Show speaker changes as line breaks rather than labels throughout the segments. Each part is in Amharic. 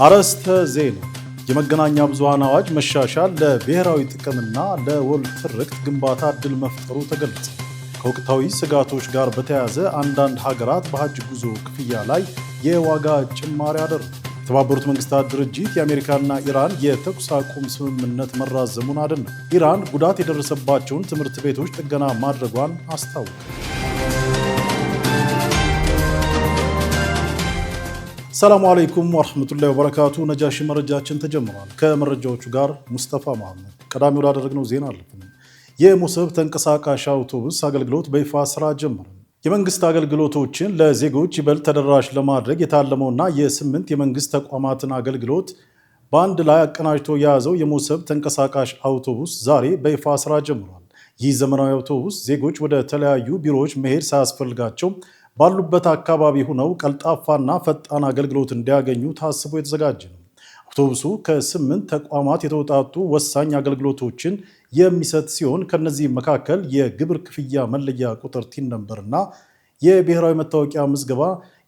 አርዕስተ ዜና። የመገናኛ ብዙሃን አዋጅ መሻሻል ለብሔራዊ ጥቅምና ለወል ትርክት ግንባታ እድል መፍጠሩ ተገለጸ። ከወቅታዊ ስጋቶች ጋር በተያያዘ አንዳንድ ሀገራት በሐጅ ጉዞ ክፍያ ላይ የዋጋ ጭማሪ አደረጉ። የተባበሩት መንግስታት ድርጅት የአሜሪካና ኢራን የተኩስ አቁም ስምምነት መራዘሙን አደነቀ። ኢራን ጉዳት የደረሰባቸውን ትምህርት ቤቶች ጥገና ማድረጓን አስታወቀ። ሰላሙ አለይኩም ወራህመቱላሂ ወበረካቱ። ነጃሺ መረጃችን ተጀምሯል። ከመረጃዎቹ ጋር ሙስጠፋ መሐመድ። ቀዳሚ ወዳደረግነው ዜና አለፍን። የሙስብ ተንቀሳቃሽ አውቶቡስ አገልግሎት በይፋ ስራ ጀመረ። የመንግስት አገልግሎቶችን ለዜጎች ይበልጥ ተደራሽ ለማድረግ የታለመውና የ8 የመንግስት ተቋማትን አገልግሎት በአንድ ላይ አቀናጅቶ የያዘው የሙስብ ተንቀሳቃሽ አውቶቡስ ዛሬ በይፋ ስራ ጀምሯል። ይህ ዘመናዊ አውቶቡስ ዜጎች ወደ ተለያዩ ቢሮዎች መሄድ ሳያስፈልጋቸው ባሉበት አካባቢ ሆነው ቀልጣፋና ፈጣን አገልግሎት እንዲያገኙ ታስቦ የተዘጋጀ ነው። አውቶቡሱ ከ8 ተቋማት የተውጣጡ ወሳኝ አገልግሎቶችን የሚሰጥ ሲሆን ከነዚህ መካከል የግብር ክፍያ መለያ ቁጥር ቲን ነምበርና የብሔራዊ መታወቂያ ምዝገባ፣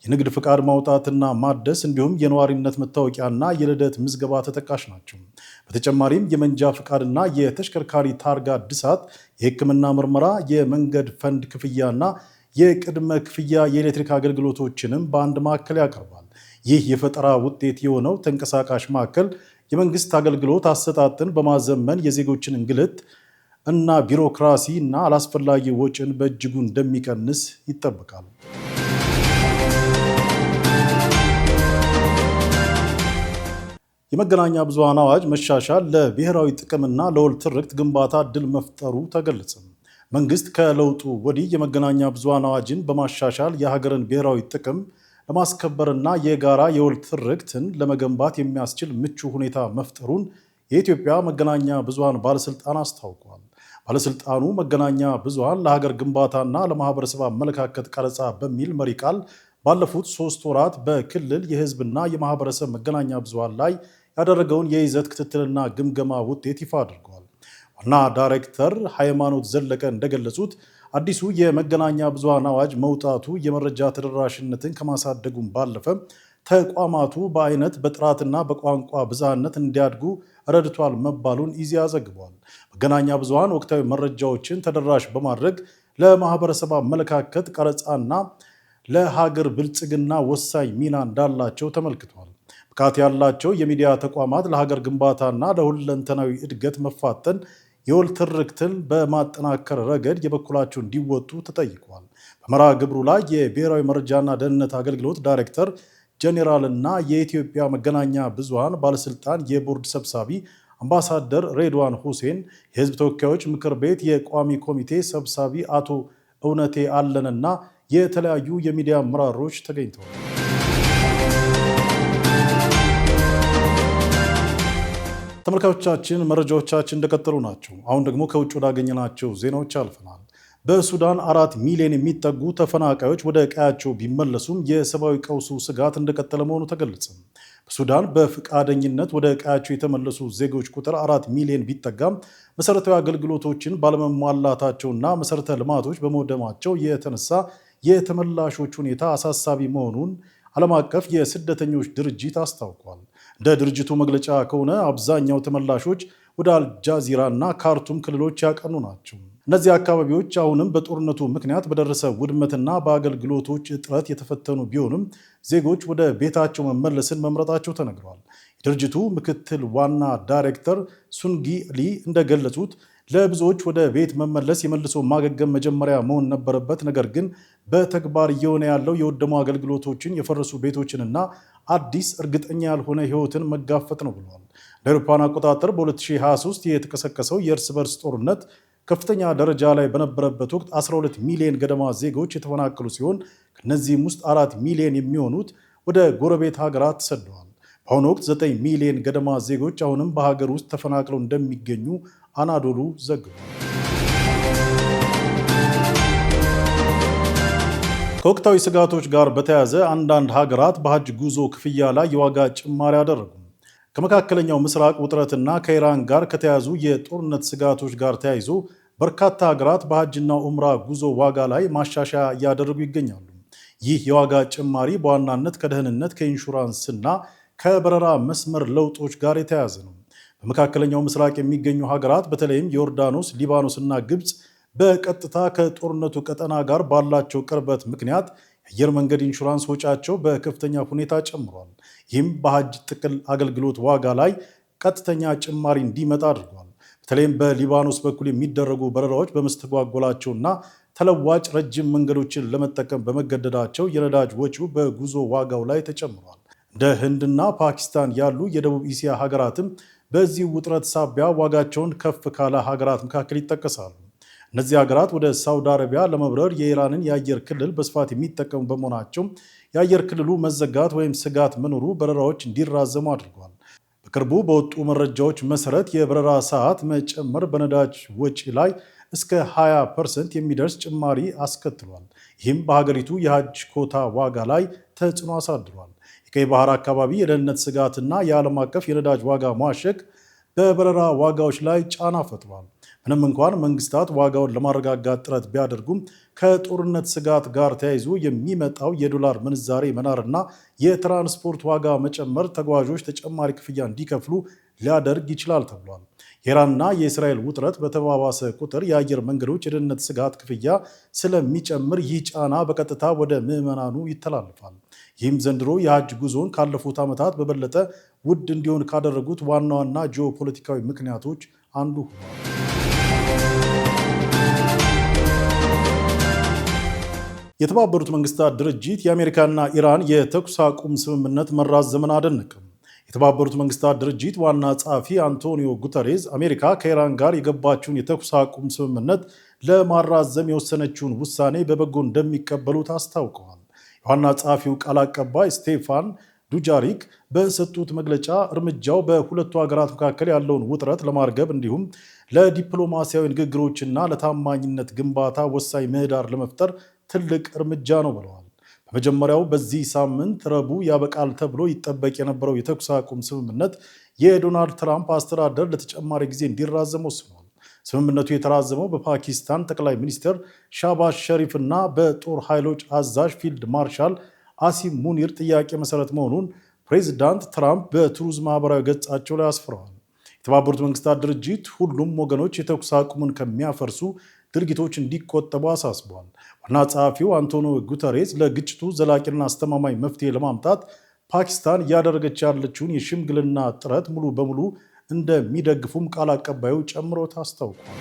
የንግድ ፍቃድ ማውጣትና ማደስ እንዲሁም የነዋሪነት መታወቂያና የልደት ምዝገባ ተጠቃሽ ናቸው። በተጨማሪም የመንጃ ፍቃድና የተሽከርካሪ ታርጋ እድሳት፣ የሕክምና ምርመራ፣ የመንገድ ፈንድ ክፍያና የቅድመ ክፍያ የኤሌክትሪክ አገልግሎቶችንም በአንድ ማዕከል ያቀርባል። ይህ የፈጠራ ውጤት የሆነው ተንቀሳቃሽ ማዕከል የመንግስት አገልግሎት አሰጣጥን በማዘመን የዜጎችን እንግልት እና ቢሮክራሲ እና አላስፈላጊ ወጪን በእጅጉ እንደሚቀንስ ይጠበቃል። የመገናኛ ብዙሃን አዋጅ መሻሻል ለብሔራዊ ጥቅምና ለወል ትርክት ግንባታ እድል መፍጠሩ ተገለጸ። መንግስት ከለውጡ ወዲህ የመገናኛ ብዙሃን አዋጅን በማሻሻል የሀገርን ብሔራዊ ጥቅም ለማስከበርና የጋራ የወል ትርክትን ለመገንባት የሚያስችል ምቹ ሁኔታ መፍጠሩን የኢትዮጵያ መገናኛ ብዙሃን ባለስልጣን አስታውቋል። ባለስልጣኑ መገናኛ ብዙሃን ለሀገር ግንባታና ለማህበረሰብ አመለካከት ቀረጻ በሚል መሪ ቃል ባለፉት 3 ወራት በክልል የህዝብና የማህበረሰብ መገናኛ ብዙሃን ላይ ያደረገውን የይዘት ክትትልና ግምገማ ውጤት ይፋ አድርገዋል። ዋና ዳይሬክተር ሃይማኖት ዘለቀ እንደገለጹት አዲሱ የመገናኛ ብዙሃን አዋጅ መውጣቱ የመረጃ ተደራሽነትን ከማሳደጉም ባለፈ ተቋማቱ በአይነት በጥራትና በቋንቋ ብዝሃነት እንዲያድጉ ረድቷል መባሉን ኢዜአ ዘግቧል። መገናኛ ብዙሃን ወቅታዊ መረጃዎችን ተደራሽ በማድረግ ለማህበረሰብ አመለካከት ቀረጻና ለሀገር ብልጽግና ወሳኝ ሚና እንዳላቸው ተመልክቷል። ብቃት ያላቸው የሚዲያ ተቋማት ለሀገር ግንባታና ለሁለንተናዊ እድገት መፋጠን የወል ትርክትን በማጠናከር ረገድ የበኩላቸው እንዲወጡ ተጠይቋል። በመርሃ ግብሩ ላይ የብሔራዊ መረጃና ደህንነት አገልግሎት ዳይሬክተር ጄኔራል እና የኢትዮጵያ መገናኛ ብዙሃን ባለስልጣን የቦርድ ሰብሳቢ አምባሳደር ሬድዋን ሁሴን፣ የህዝብ ተወካዮች ምክር ቤት የቋሚ ኮሚቴ ሰብሳቢ አቶ እውነቴ አለንና የተለያዩ የሚዲያ አመራሮች ተገኝተዋል። ተመልካቾቻችን መረጃዎቻችን እንደቀጠሉ ናቸው። አሁን ደግሞ ከውጭ ወዳገኘናቸው ዜናዎች አልፈናል። በሱዳን 4 ሚሊዮን የሚጠጉ ተፈናቃዮች ወደ ቀያቸው ቢመለሱም የሰብአዊ ቀውሱ ስጋት እንደቀጠለ መሆኑ ተገለጸ። በሱዳን በፈቃደኝነት ወደ ቀያቸው የተመለሱ ዜጎች ቁጥር 4 ሚሊዮን ቢጠጋም መሰረታዊ አገልግሎቶችን ባለመሟላታቸውና መሰረተ ልማቶች በመውደማቸው የተነሳ የተመላሾች ሁኔታ አሳሳቢ መሆኑን ዓለም አቀፍ የስደተኞች ድርጅት አስታውቋል። እንደ ድርጅቱ መግለጫ ከሆነ አብዛኛው ተመላሾች ወደ አልጃዚራ እና ካርቱም ክልሎች ያቀኑ ናቸው። እነዚህ አካባቢዎች አሁንም በጦርነቱ ምክንያት በደረሰ ውድመትና በአገልግሎቶች እጥረት የተፈተኑ ቢሆንም ዜጎች ወደ ቤታቸው መመለስን መምረጣቸው ተነግሯል። የድርጅቱ ምክትል ዋና ዳይሬክተር ሱንጊ ሊ እንደገለጹት ለብዙዎች ወደ ቤት መመለስ የመልሶ ማገገም መጀመሪያ መሆን ነበረበት። ነገር ግን በተግባር እየሆነ ያለው የወደሙ አገልግሎቶችን፣ የፈረሱ ቤቶችንና አዲስ እርግጠኛ ያልሆነ ህይወትን መጋፈጥ ነው ብለዋል። ለአውሮፓውያን አቆጣጠር በ2023 የተቀሰቀሰው የእርስ በርስ ጦርነት ከፍተኛ ደረጃ ላይ በነበረበት ወቅት 12 ሚሊዮን ገደማ ዜጎች የተፈናቀሉ ሲሆን ከነዚህም ውስጥ 4 ሚሊዮን የሚሆኑት ወደ ጎረቤት ሀገራት ተሰደዋል። በአሁኑ ወቅት 9 ሚሊዮን ገደማ ዜጎች አሁንም በሀገር ውስጥ ተፈናቅለው እንደሚገኙ አናዶሉ ዘግቧል። ከወቅታዊ ስጋቶች ጋር በተያያዘ አንዳንድ ሀገራት በሐጅ ጉዞ ክፍያ ላይ የዋጋ ጭማሪ አደረጉ። ከመካከለኛው ምስራቅ ውጥረትና ከኢራን ጋር ከተያዙ የጦርነት ስጋቶች ጋር ተያይዞ በርካታ ሀገራት በሐጅና ኡምራ ጉዞ ዋጋ ላይ ማሻሻያ እያደረጉ ይገኛሉ። ይህ የዋጋ ጭማሪ በዋናነት ከደህንነት፣ ከኢንሹራንስና ከበረራ መስመር ለውጦች ጋር የተያያዘ ነው። በመካከለኛው ምስራቅ የሚገኙ ሀገራት በተለይም ዮርዳኖስ፣ ሊባኖስ እና ግብፅ በቀጥታ ከጦርነቱ ቀጠና ጋር ባላቸው ቅርበት ምክንያት የአየር መንገድ ኢንሹራንስ ወጪያቸው በከፍተኛ ሁኔታ ጨምሯል። ይህም በሀጅ ጥቅል አገልግሎት ዋጋ ላይ ቀጥተኛ ጭማሪ እንዲመጣ አድርጓል። በተለይም በሊባኖስ በኩል የሚደረጉ በረራዎች በመስተጓጎላቸውና ተለዋጭ ረጅም መንገዶችን ለመጠቀም በመገደዳቸው የነዳጅ ወጪው በጉዞ ዋጋው ላይ ተጨምሯል። እንደ ህንድና ፓኪስታን ያሉ የደቡብ እስያ ሀገራትም በዚህ ውጥረት ሳቢያ ዋጋቸውን ከፍ ካለ ሀገራት መካከል ይጠቀሳሉ። እነዚህ ሀገራት ወደ ሳውዲ አረቢያ ለመብረር የኢራንን የአየር ክልል በስፋት የሚጠቀሙ በመሆናቸው የአየር ክልሉ መዘጋት ወይም ስጋት መኖሩ በረራዎች እንዲራዘሙ አድርጓል። በቅርቡ በወጡ መረጃዎች መሰረት የበረራ ሰዓት መጨመር በነዳጅ ወጪ ላይ እስከ 20% የሚደርስ ጭማሪ አስከትሏል። ይህም በሀገሪቱ የሀጅ ኮታ ዋጋ ላይ ተጽዕኖ አሳድሯል። የቀይ ባህር አካባቢ የደህንነት ስጋትና የዓለም አቀፍ የነዳጅ ዋጋ መዋዠቅ በበረራ ዋጋዎች ላይ ጫና ፈጥሯል። ምንም እንኳን መንግስታት ዋጋውን ለማረጋጋት ጥረት ቢያደርጉም ከጦርነት ስጋት ጋር ተያይዞ የሚመጣው የዶላር ምንዛሬ መናርና የትራንስፖርት ዋጋ መጨመር ተጓዦች ተጨማሪ ክፍያ እንዲከፍሉ ሊያደርግ ይችላል ተብሏል። የኢራንና የእስራኤል ውጥረት በተባባሰ ቁጥር የአየር መንገዶች የደህንነት ስጋት ክፍያ ስለሚጨምር ይህ ጫና በቀጥታ ወደ ምዕመናኑ ይተላልፋል። ይህም ዘንድሮ የሀጅ ጉዞን ካለፉት ዓመታት በበለጠ ውድ እንዲሆን ካደረጉት ዋና ዋና ጂኦፖለቲካዊ ምክንያቶች አንዱ ሆኗል። የተባበሩት መንግስታት ድርጅት የአሜሪካና ኢራን የተኩስ አቁም ስምምነት መራዘምን አደነቀም። የተባበሩት መንግስታት ድርጅት ዋና ጸሐፊ አንቶኒዮ ጉተሬዝ አሜሪካ ከኢራን ጋር የገባችውን የተኩስ አቁም ስምምነት ለማራዘም የወሰነችውን ውሳኔ በበጎ እንደሚቀበሉት አስታውቀዋል። የዋና ጸሐፊው ቃል አቀባይ ስቴፋን ዱጃሪክ በሰጡት መግለጫ እርምጃው በሁለቱ ሀገራት መካከል ያለውን ውጥረት ለማርገብ እንዲሁም ለዲፕሎማሲያዊ ንግግሮችና ለታማኝነት ግንባታ ወሳኝ ምህዳር ለመፍጠር ትልቅ እርምጃ ነው ብለዋል። በመጀመሪያው በዚህ ሳምንት ረቡዕ ያበቃል ተብሎ ይጠበቅ የነበረው የተኩስ አቁም ስምምነት የዶናልድ ትራምፕ አስተዳደር ለተጨማሪ ጊዜ እንዲራዘም ወስኗል። ስምምነቱ የተራዘመው በፓኪስታን ጠቅላይ ሚኒስትር ሻባዝ ሸሪፍ እና በጦር ኃይሎች አዛዥ ፊልድ ማርሻል አሲም ሙኒር ጥያቄ መሰረት መሆኑን ፕሬዚዳንት ትራምፕ በትሩዝ ማህበራዊ ገጻቸው ላይ አስፍረዋል። የተባበሩት መንግስታት ድርጅት ሁሉም ወገኖች የተኩስ አቁሙን ከሚያፈርሱ ድርጊቶች እንዲቆጠቡ አሳስበዋል። ዋና ጸሐፊው አንቶኒዮ ጉተሬዝ ለግጭቱ ዘላቂና አስተማማኝ መፍትሄ ለማምጣት ፓኪስታን እያደረገች ያለችውን የሽምግልና ጥረት ሙሉ በሙሉ እንደሚደግፉም ቃል አቀባዩ ጨምሮ አስታውቋል።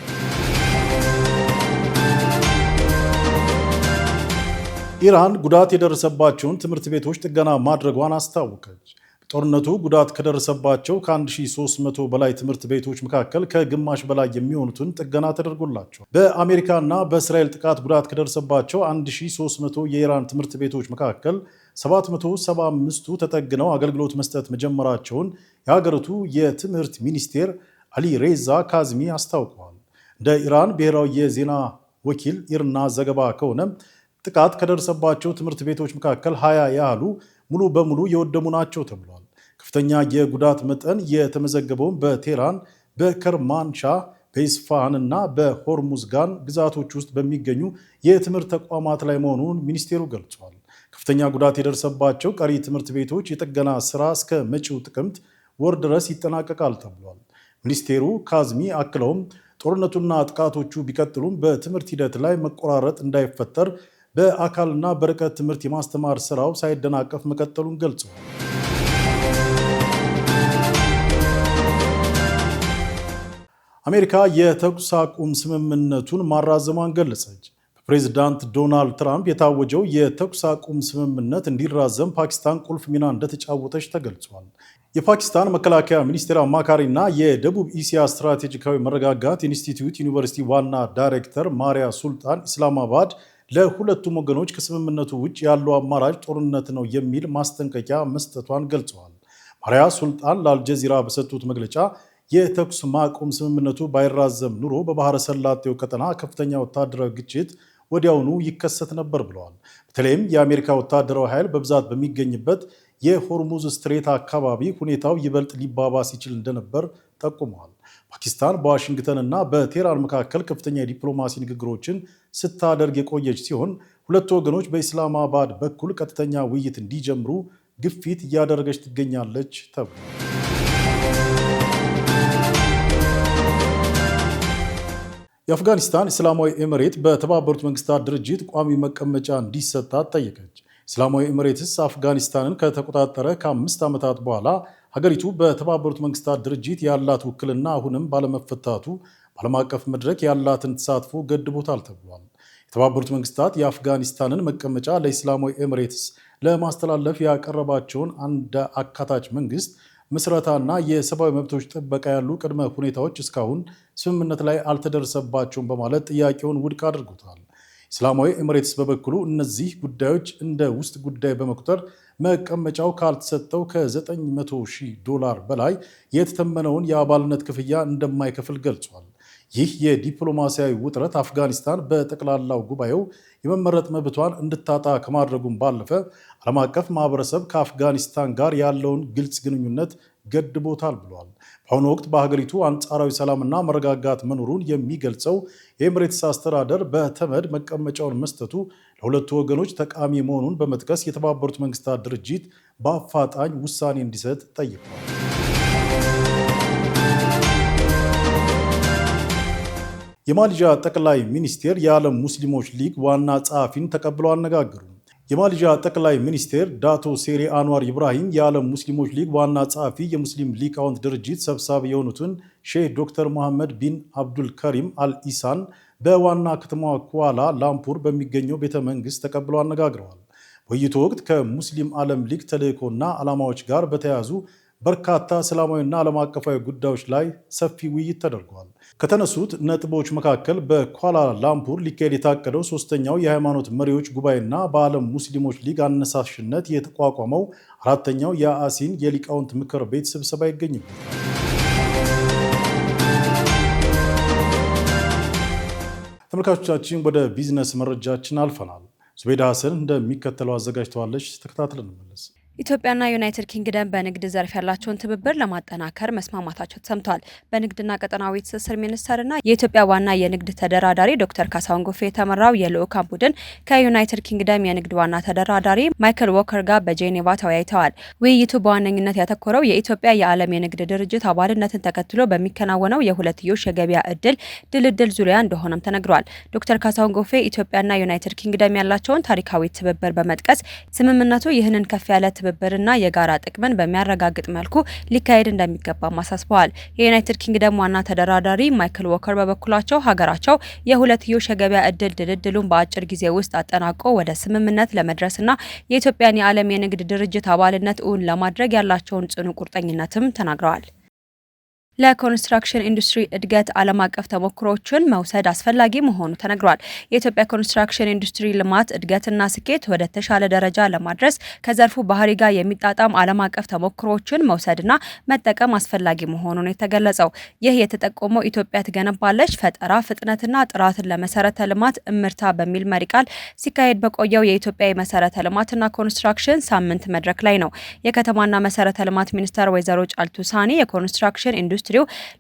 ኢራን ጉዳት የደረሰባቸውን ትምህርት ቤቶች ጥገና ማድረጓን አስታወቀች። ጦርነቱ ጉዳት ከደረሰባቸው ከ1300 በላይ ትምህርት ቤቶች መካከል ከግማሽ በላይ የሚሆኑትን ጥገና ተደርጎላቸው በአሜሪካና በእስራኤል ጥቃት ጉዳት ከደረሰባቸው 1300 የኢራን ትምህርት ቤቶች መካከል 775ቱ ተጠግነው አገልግሎት መስጠት መጀመራቸውን የሀገሪቱ የትምህርት ሚኒስቴር አሊ ሬዛ ካዝሚ አስታውቀዋል። እንደ ኢራን ብሔራዊ የዜና ወኪል ኢርና ዘገባ ከሆነ ጥቃት ከደረሰባቸው ትምህርት ቤቶች መካከል 20 ያህሉ ሙሉ በሙሉ የወደሙ ናቸው ተብሏል። ከፍተኛ የጉዳት መጠን የተመዘገበውን በቴህራን፣ በከርማንሻህ፣ በኢስፋሃን እና በሆርሙዝጋን ግዛቶች ውስጥ በሚገኙ የትምህርት ተቋማት ላይ መሆኑን ሚኒስቴሩ ገልጿል። ከፍተኛ ጉዳት የደረሰባቸው ቀሪ ትምህርት ቤቶች የጥገና ስራ እስከ መጪው ጥቅምት ወር ድረስ ይጠናቀቃል ተብሏል። ሚኒስቴሩ ካዝሚ አክለውም ጦርነቱና ጥቃቶቹ ቢቀጥሉም በትምህርት ሂደት ላይ መቆራረጥ እንዳይፈጠር በአካልና በርቀት ትምህርት የማስተማር ስራው ሳይደናቀፍ መቀጠሉን ገልጸዋል። አሜሪካ የተኩስ አቁም ስምምነቱን ማራዘሟን ገለጸች። በፕሬዝዳንት ዶናልድ ትራምፕ የታወጀው የተኩስ አቁም ስምምነት እንዲራዘም ፓኪስታን ቁልፍ ሚና እንደተጫወተች ተገልጿል። የፓኪስታን መከላከያ ሚኒስቴር አማካሪና የደቡብ እስያ ስትራቴጂካዊ መረጋጋት ኢንስቲትዩት ዩኒቨርሲቲ ዋና ዳይሬክተር ማሪያ ሱልጣን ኢስላማባድ ለሁለቱም ወገኖች ከስምምነቱ ውጭ ያለው አማራጭ ጦርነት ነው የሚል ማስጠንቀቂያ መስጠቷን ገልጸዋል። ማሪያ ሱልጣን ለአልጀዚራ በሰጡት መግለጫ የተኩስ ማቆም ስምምነቱ ባይራዘም ኑሮ በባህረ ሰላጤው ቀጠና ከፍተኛ ወታደራዊ ግጭት ወዲያውኑ ይከሰት ነበር ብለዋል። በተለይም የአሜሪካ ወታደራዊ ኃይል በብዛት በሚገኝበት የሆርሙዝ ስትሬት አካባቢ ሁኔታው ይበልጥ ሊባባስ ይችል እንደነበር ጠቁመዋል። ፓኪስታን በዋሽንግተን እና በቴህራን መካከል ከፍተኛ የዲፕሎማሲ ንግግሮችን ስታደርግ የቆየች ሲሆን ሁለቱ ወገኖች በኢስላማባድ በኩል ቀጥተኛ ውይይት እንዲጀምሩ ግፊት እያደረገች ትገኛለች ተብሏል። የአፍጋኒስታን እስላማዊ ኤምሬት በተባበሩት መንግስታት ድርጅት ቋሚ መቀመጫ እንዲሰጣት ጠየቀች። እስላማዊ ኤምሬትስ አፍጋኒስታንን ከተቆጣጠረ ከ5 ዓመታት በኋላ ሀገሪቱ በተባበሩት መንግስታት ድርጅት ያላት ውክልና አሁንም ባለመፈታቱ በዓለም አቀፍ መድረክ ያላትን ተሳትፎ ገድቦታል ተብሏል። የተባበሩት መንግስታት የአፍጋኒስታንን መቀመጫ ለእስላማዊ ኤምሬትስ ለማስተላለፍ ያቀረባቸውን አንድ አካታች መንግስት ምስረታና የሰብአዊ መብቶች ጥበቃ ያሉ ቅድመ ሁኔታዎች እስካሁን ስምምነት ላይ አልተደረሰባቸውም በማለት ጥያቄውን ውድቅ አድርጎታል። እስላማዊ ኤምሬትስ በበኩሉ እነዚህ ጉዳዮች እንደ ውስጥ ጉዳይ በመቁጠር መቀመጫው ካልተሰጠው $900,000 በላይ የተተመነውን የአባልነት ክፍያ እንደማይከፍል ገልጿል። ይህ የዲፕሎማሲያዊ ውጥረት አፍጋኒስታን በጠቅላላው ጉባኤው የመመረጥ መብቷን እንድታጣ ከማድረጉም ባለፈ ዓለም አቀፍ ማህበረሰብ ከአፍጋኒስታን ጋር ያለውን ግልጽ ግንኙነት ገድቦታል ብሏል። በአሁኑ ወቅት በሀገሪቱ አንጻራዊ ሰላምና መረጋጋት መኖሩን የሚገልጸው የኤምሬትስ አስተዳደር በተመድ መቀመጫውን መስጠቱ ለሁለቱ ወገኖች ጠቃሚ መሆኑን በመጥቀስ የተባበሩት መንግስታት ድርጅት በአፋጣኝ ውሳኔ እንዲሰጥ ጠይቋል። የማሌዥያ ጠቅላይ ሚኒስቴር የዓለም ሙስሊሞች ሊግ ዋና ጸሐፊን ተቀብለው አነጋገሩ። የማሌዥያ ጠቅላይ ሚኒስቴር ዳቶ ሴሪ አንዋር ኢብራሂም የዓለም ሙስሊሞች ሊግ ዋና ጸሐፊ የሙስሊም ሊቃውንት ድርጅት ሰብሳቢ የሆኑትን ሼህ ዶክተር መሐመድ ቢን አብዱል ከሪም አልኢሳን በዋና ከተማዋ ኩዋላ ላምፑር በሚገኘው ቤተ መንግስት ተቀብለው አነጋግረዋል። በውይይቱ ወቅት ከሙስሊም ዓለም ሊግ ተልዕኮና ዓላማዎች ጋር በተያያዙ በርካታ ሰላማዊና ዓለም አቀፋዊ ጉዳዮች ላይ ሰፊ ውይይት ተደርጓል። ከተነሱት ነጥቦች መካከል በኳላ ላምፑር ሊካሄድ የታቀደው 3ኛው የሃይማኖት መሪዎች ጉባኤና በዓለም ሙስሊሞች ሊግ አነሳሽነት የተቋቋመው 4ኛው የአሲን የሊቃውንት ምክር ቤት ስብሰባ ይገኝበታል። ተመልካቾቻችን ወደ ቢዝነስ መረጃችን አልፈናል። ዙቤዳ ሀሰን እንደሚከተለው አዘጋጅተዋለች። ተከታትለን እንመለስ።
ኢትዮጵያና ዩናይትድ ኪንግደም በንግድ ዘርፍ ያላቸውን ትብብር ለማጠናከር መስማማታቸው ተሰምቷል። በንግድና ቀጠናዊ ትስስር ሚኒስቴርና የኢትዮጵያ ዋና የንግድ ተደራዳሪ ዶክተር ካሳሁን ጎፌ የተመራው የልዑካን ቡድን ከዩናይትድ ኪንግደም የንግድ ዋና ተደራዳሪ ማይክል ዎከር ጋር በጄኔቫ ተወያይተዋል። ውይይቱ በዋነኝነት ያተኮረው የኢትዮጵያ የዓለም የንግድ ድርጅት አባልነትን ተከትሎ በሚከናወነው የሁለትዮሽ የገበያ እድል ድልድል ዙሪያ እንደሆነም ተነግሯል። ዶክተር ካሳሁን ጎፌ ኢትዮጵያና ዩናይትድ ኪንግደም ያላቸውን ታሪካዊ ትብብር በመጥቀስ ስምምነቱ ይህንን ከፍ ያለ ትብብርና የጋራ ጥቅምን በሚያረጋግጥ መልኩ ሊካሄድ እንደሚገባም አሳስበዋል። የዩናይትድ ኪንግደም ዋና ተደራዳሪ ማይክል ዎከር በበኩላቸው ሀገራቸው የሁለትዮሽ የገበያ እድል ድልድሉን በአጭር ጊዜ ውስጥ አጠናቆ ወደ ስምምነት ለመድረስና የኢትዮጵያን የዓለም የንግድ ድርጅት አባልነት እውን ለማድረግ ያላቸውን ጽኑ ቁርጠኝነትም ተናግረዋል። ለኮንስትራክሽን ኢንዱስትሪ እድገት ዓለም አቀፍ ተሞክሮችን መውሰድ አስፈላጊ መሆኑ ተነግሯል። የኢትዮጵያ ኮንስትራክሽን ኢንዱስትሪ ልማት እድገትና ስኬት ወደ ተሻለ ደረጃ ለማድረስ ከዘርፉ ባህሪ ጋር የሚጣጣም ዓለም አቀፍ ተሞክሮችን መውሰድና መጠቀም አስፈላጊ መሆኑን የተገለጸው ይህ የተጠቆመው ኢትዮጵያ ትገነባለች ፈጠራ ፍጥነትና ጥራትን ለመሰረተ ልማት እምርታ በሚል መሪ ቃል ሲካሄድ በቆየው የኢትዮጵያ የመሰረተ ልማትና ኮንስትራክሽን ሳምንት መድረክ ላይ ነው። የከተማና መሰረተ ልማት ሚኒስትር ወይዘሮ ጫልቱ ሳኒ የኮንስትራክሽን ኢንዱስትሪ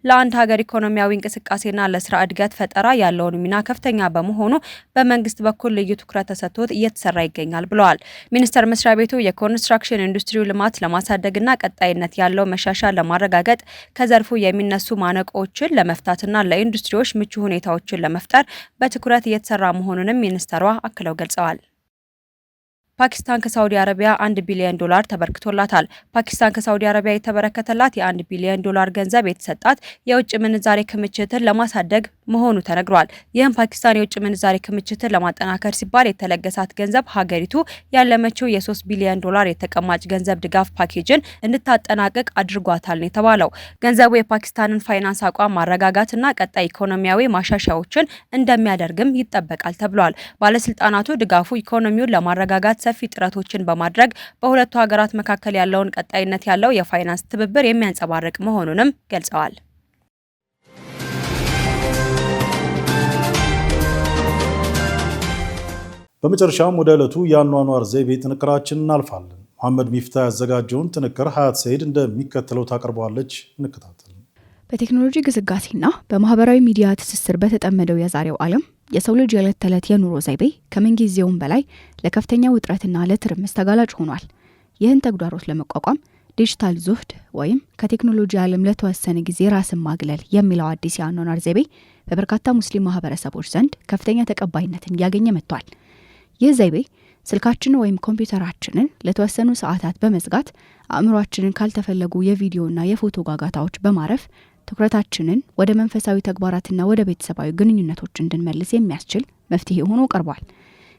ለአንድ ሀገር ኢኮኖሚያዊ እንቅስቃሴና ለስራ እድገት ፈጠራ ያለውን ሚና ከፍተኛ በመሆኑ በመንግስት በኩል ልዩ ትኩረት ተሰጥቶት እየተሰራ ይገኛል ብለዋል። ሚኒስቴር መስሪያ ቤቱ የኮንስትራክሽን ኢንዱስትሪው ልማት ለማሳደግና ቀጣይነት ያለው መሻሻል ለማረጋገጥ ከዘርፉ የሚነሱ ማነቆዎችን ለመፍታትና ለኢንዱስትሪዎች ምቹ ሁኔታዎችን ለመፍጠር በትኩረት እየተሰራ መሆኑንም ሚኒስትሯ አክለው ገልጸዋል። ፓኪስታን ከሳውዲ አረቢያ $1 ቢሊዮን ተበርክቶላታል። ፓኪስታን ከሳውዲ አረቢያ የተበረከተላት የ$1 ቢሊዮን ገንዘብ የተሰጣት የውጭ ምንዛሬ ክምችትን ለማሳደግ መሆኑ ተነግሯል። ይህም ፓኪስታን የውጭ ምንዛሬ ክምችትን ለማጠናከር ሲባል የተለገሳት ገንዘብ ሀገሪቱ ያለመችው የ$3 ቢሊዮን የተቀማጭ ገንዘብ ድጋፍ ፓኬጅን እንድታጠናቅቅ አድርጓታል ነው የተባለው። ገንዘቡ የፓኪስታንን ፋይናንስ አቋም ማረጋጋትና ቀጣይ ኢኮኖሚያዊ ማሻሻያዎችን እንደሚያደርግም ይጠበቃል ተብሏል። ባለስልጣናቱ ድጋፉ ኢኮኖሚውን ለማረጋጋት ሰፊ ጥረቶችን በማድረግ በሁለቱ ሀገራት መካከል ያለውን ቀጣይነት ያለው የፋይናንስ ትብብር የሚያንጸባርቅ መሆኑንም ገልጸዋል።
በመጨረሻም ወደ ዕለቱ የአኗኗር ዘይቤ ጥንቅራችን እናልፋለን። መሐመድ ሚፍታ ያዘጋጀውን ጥንቅር ሀያት ሰይድ እንደሚከተለው ታቀርበዋለች። እንከታተል።
በቴክኖሎጂ ግስጋሴና በማህበራዊ ሚዲያ ትስስር በተጠመደው የዛሬው ዓለም የሰው ልጅ የዕለት ተዕለት የኑሮ ዘይቤ ከምንጊዜውም በላይ ለከፍተኛ ውጥረትና ለትርምስ ተጋላጭ ሆኗል። ይህን ተግዳሮት ለመቋቋም ዲጂታል ዙህድ ወይም ከቴክኖሎጂ ዓለም ለተወሰነ ጊዜ ራስን ማግለል የሚለው አዲስ የአኗኗር ዘይቤ በበርካታ ሙስሊም ማህበረሰቦች ዘንድ ከፍተኛ ተቀባይነትን እያገኘ መጥቷል። ይህ ዘይቤ ስልካችንን ወይም ኮምፒውተራችንን ለተወሰኑ ሰዓታት በመዝጋት አእምሯችንን ካልተፈለጉ የቪዲዮና የፎቶ ጋጋታዎች በማረፍ ትኩረታችንን ወደ መንፈሳዊ ተግባራትና ወደ ቤተሰባዊ ግንኙነቶች እንድንመልስ የሚያስችል መፍትሄ ሆኖ ቀርቧል።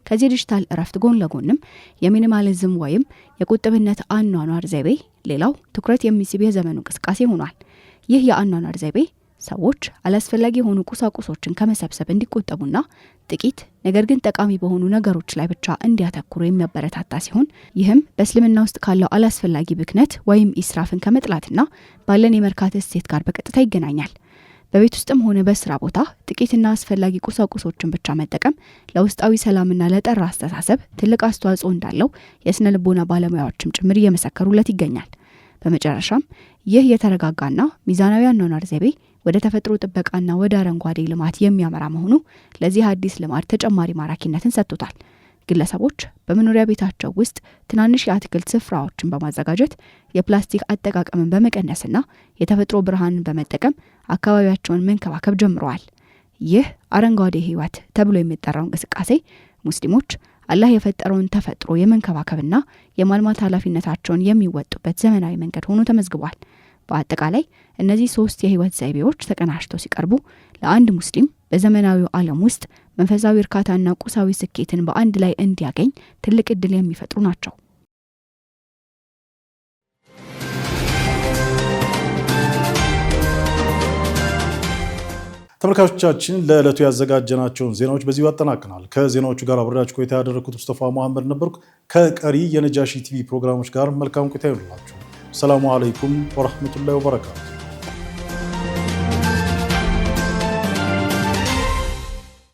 ከዚህ ዲጂታል እረፍት ጎን ለጎንም የሚኒማሊዝም ወይም የቁጥብነት አኗኗር ዘይቤ ሌላው ትኩረት የሚስብ የዘመኑ እንቅስቃሴ ሆኗል። ይህ የአኗኗር ዘይቤ ሰዎች አላስፈላጊ የሆኑ ቁሳቁሶችን ከመሰብሰብ እንዲቆጠቡና ጥቂት ነገር ግን ጠቃሚ በሆኑ ነገሮች ላይ ብቻ እንዲያተኩሩ የሚያበረታታ ሲሆን ይህም በእስልምና ውስጥ ካለው አላስፈላጊ ብክነት ወይም ኢስራፍን ከመጥላትና ባለን የመርካት እሴት ጋር በቀጥታ ይገናኛል። በቤት ውስጥም ሆነ በስራ ቦታ ጥቂትና አስፈላጊ ቁሳቁሶችን ብቻ መጠቀም ለውስጣዊ ሰላምና ለጠራ አስተሳሰብ ትልቅ አስተዋጽኦ እንዳለው የስነ ልቦና ባለሙያዎችም ጭምር እየመሰከሩለት ይገኛል። በመጨረሻም ይህ የተረጋጋና ሚዛናዊ አኗኗር ዘይቤ ወደ ተፈጥሮ ጥበቃና ወደ አረንጓዴ ልማት የሚያመራ መሆኑ ለዚህ አዲስ ልማድ ተጨማሪ ማራኪነትን ሰጥቶታል። ግለሰቦች በመኖሪያ ቤታቸው ውስጥ ትናንሽ የአትክልት ስፍራዎችን በማዘጋጀት የፕላስቲክ አጠቃቀምን በመቀነስና የተፈጥሮ ብርሃንን በመጠቀም አካባቢያቸውን መንከባከብ ጀምረዋል። ይህ አረንጓዴ ህይወት ተብሎ የሚጠራው እንቅስቃሴ ሙስሊሞች አላህ የፈጠረውን ተፈጥሮ የመንከባከብና የማልማት ኃላፊነታቸውን የሚወጡበት ዘመናዊ መንገድ ሆኖ ተመዝግቧል። በአጠቃላይ እነዚህ 3 የህይወት ዘይቤዎች ተቀናጅተው ሲቀርቡ ለአንድ ሙስሊም በዘመናዊው ዓለም ውስጥ መንፈሳዊ እርካታና ቁሳዊ ስኬትን በአንድ ላይ እንዲያገኝ ትልቅ እድል የሚፈጥሩ ናቸው።
ተመልካቾቻችን ለዕለቱ ያዘጋጀናቸውን ዜናዎች በዚሁ አጠናቅናል። ከዜናዎቹ ጋር አብሬያችሁ ቆይታ ያደረኩት ሙስጠፋ መሐመድ ነበርኩ። ከቀሪ የነጃሺ ቲቪ ፕሮግራሞች ጋር መልካም ቆይታ ይሁንላችሁ። ሰላሙ አለይኩም ወራህመቱላሂ ወበረካቱ።